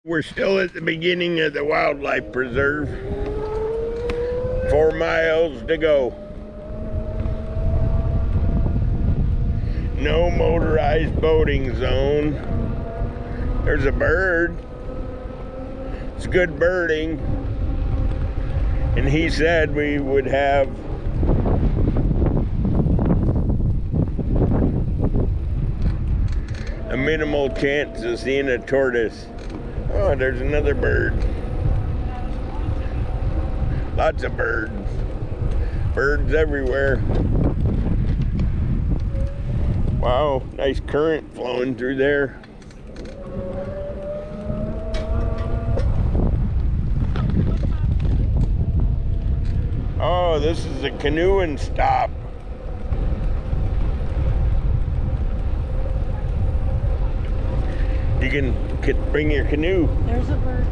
We're still at the beginning of the wildlife preserve. 4 miles to go. No motorized boating zone. There's a bird. It's good birding. And he said we would have a minimal chance of seeing a tortoise. Oh, there's another bird. Lots of birds. Birds everywhere. Wow, nice current flowing through there. Oh, this is a canoeing stop. You can bring your canoe. There's a bird.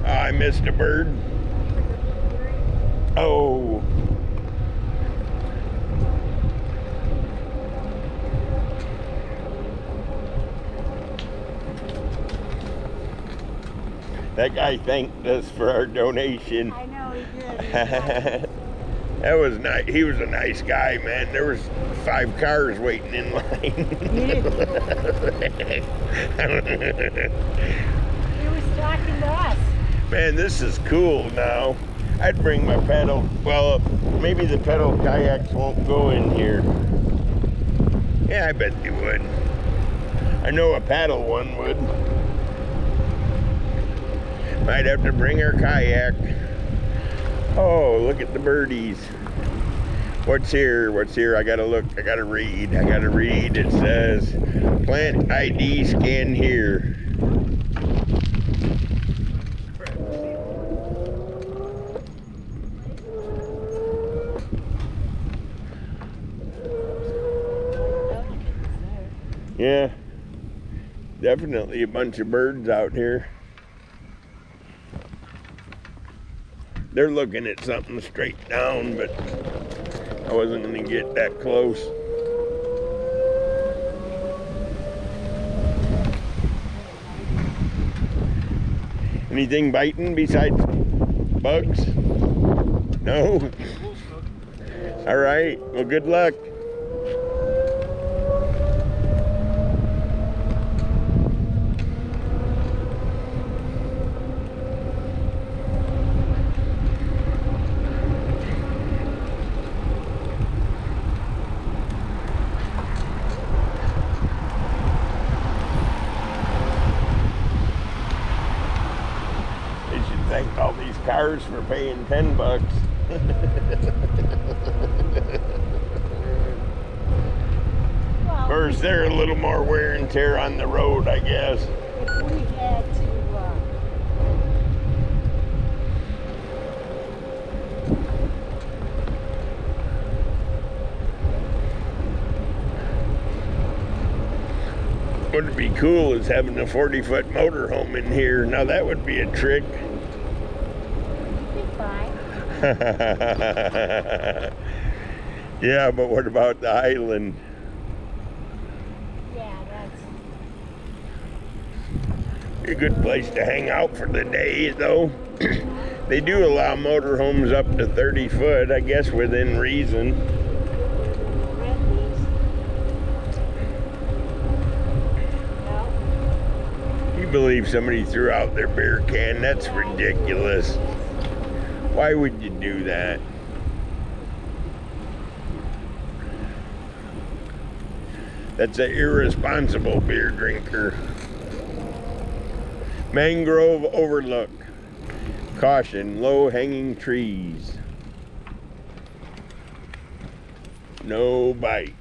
Oh, I missed a bird. Oh. That guy thanked us for our donation. I know he did. That was nice. He was a nice guy, man. There was 5 cars waiting in line. He was talking to us. Man, this is cool now. I'd bring my pedal. Well, maybe the pedal kayaks won't go in here. Yeah, I bet they would. I know a paddle one would. Might have to bring our kayak. Oh, look at the birdies. What's here? What's here? I gotta look. I gotta read. It says, plant ID scan here. Yeah, definitely a bunch of birds out here. They're looking at something straight down, but I wasn't going to get that close. Anything biting besides bugs? No? All right, well, good luck. Thank all these cars for paying $10. Of course, they're a little more wear and tear on the road, I guess. If we had to, What would be cool is having a 40-foot motorhome in here. Now that would be a trick. Yeah, but what about the island? Yeah, that's A good place to hang out for the day, though. They do allow motorhomes up to 30 foot, I guess, within reason. You believe somebody threw out their beer can? That's ridiculous. Why would you do that? That's an irresponsible beer drinker. Mangrove Overlook. Caution, low-hanging trees. No bikes.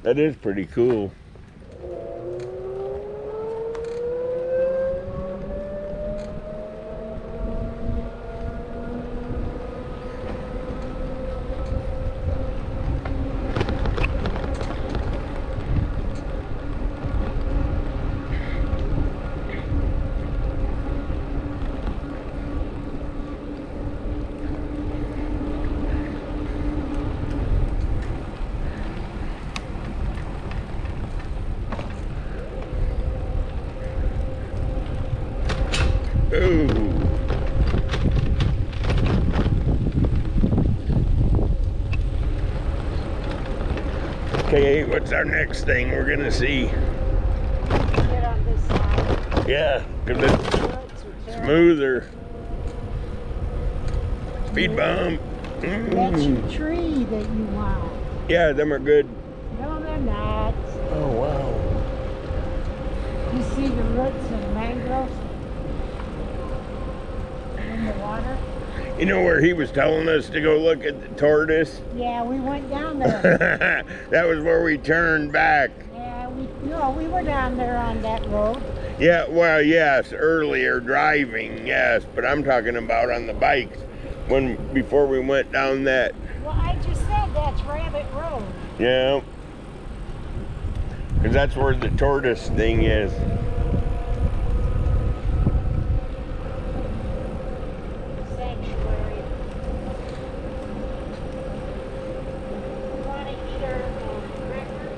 That is pretty cool. Ooh. Okay, what's our next thing we're gonna see? Get on this side. Yeah, because it's Roots are terrible. smoother. Speed bump. That's your tree that you want. Yeah, them are good. No, they're not. Oh, wow. You see the roots of mangroves in the water? You know where he was telling us to go look at the tortoise? Yeah, we went down there. That was where we turned back. Yeah, we were down there on that road. Yeah, well, yes, earlier driving, yes, but I'm talking about on the bikes before we went down that. Well, I just said that's Rabbit Road. Yeah, because that's where the tortoise thing is. Sanctuary. You want to eat our cracker?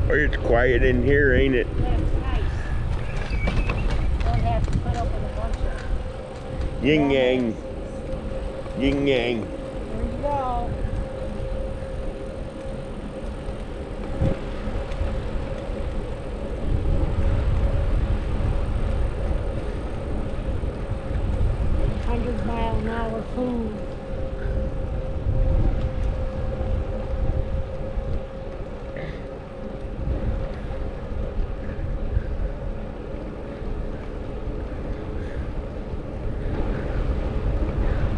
Oh, it's quiet in here, ain't it? Yeah, it's nice. Don't have to put up with a bunch of Yin yang, romances. yin yang. There you go. $100-mile-an-hour food.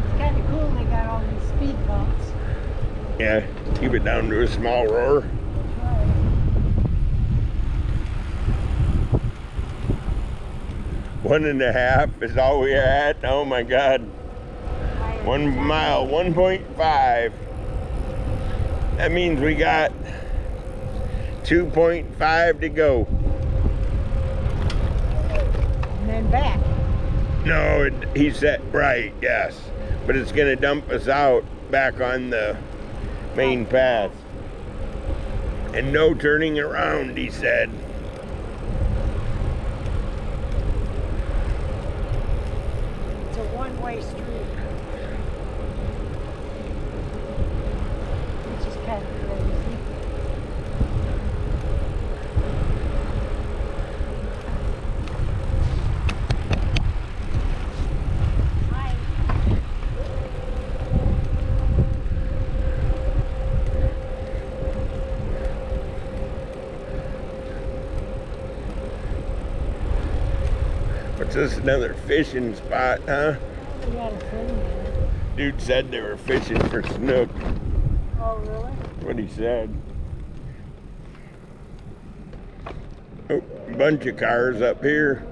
It's kind of cool they got all these speed bumps. Yeah, keep it down to a small roar. Right. 1.5 is all we're at. Oh my God. 1 mile, 1.5. That means we got 2.5 to go. And then back. No, he said, right, yes. But it's gonna dump us out back on the main path. And no turning around, he said. It's a one-way street. Which is kind of crazy. Hi. What's this, another fishing spot, huh? We got a thing there. Dude said they were fishing for snook. Oh, really? That's what he said. Oh, bunch of cars up here.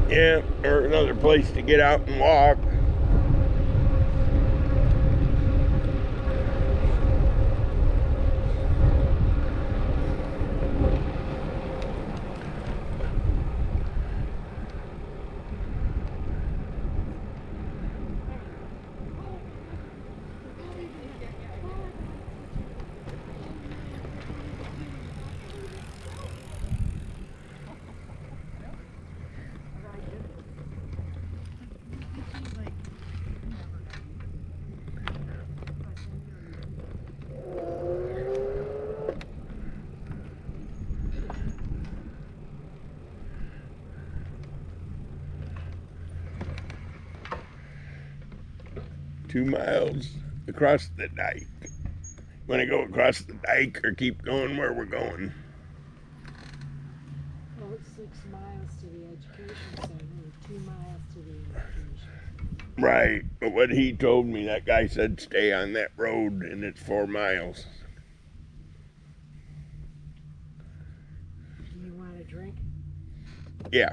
Yeah, or another place to get out and walk. Two miles across the dike. Want to go across the dike or keep going where we're going? Well, it's 6 miles to the education center and 2 miles to the education. Right, but what he told me, that guy said stay on that road and it's 4 miles. Do you want a drink? Yeah.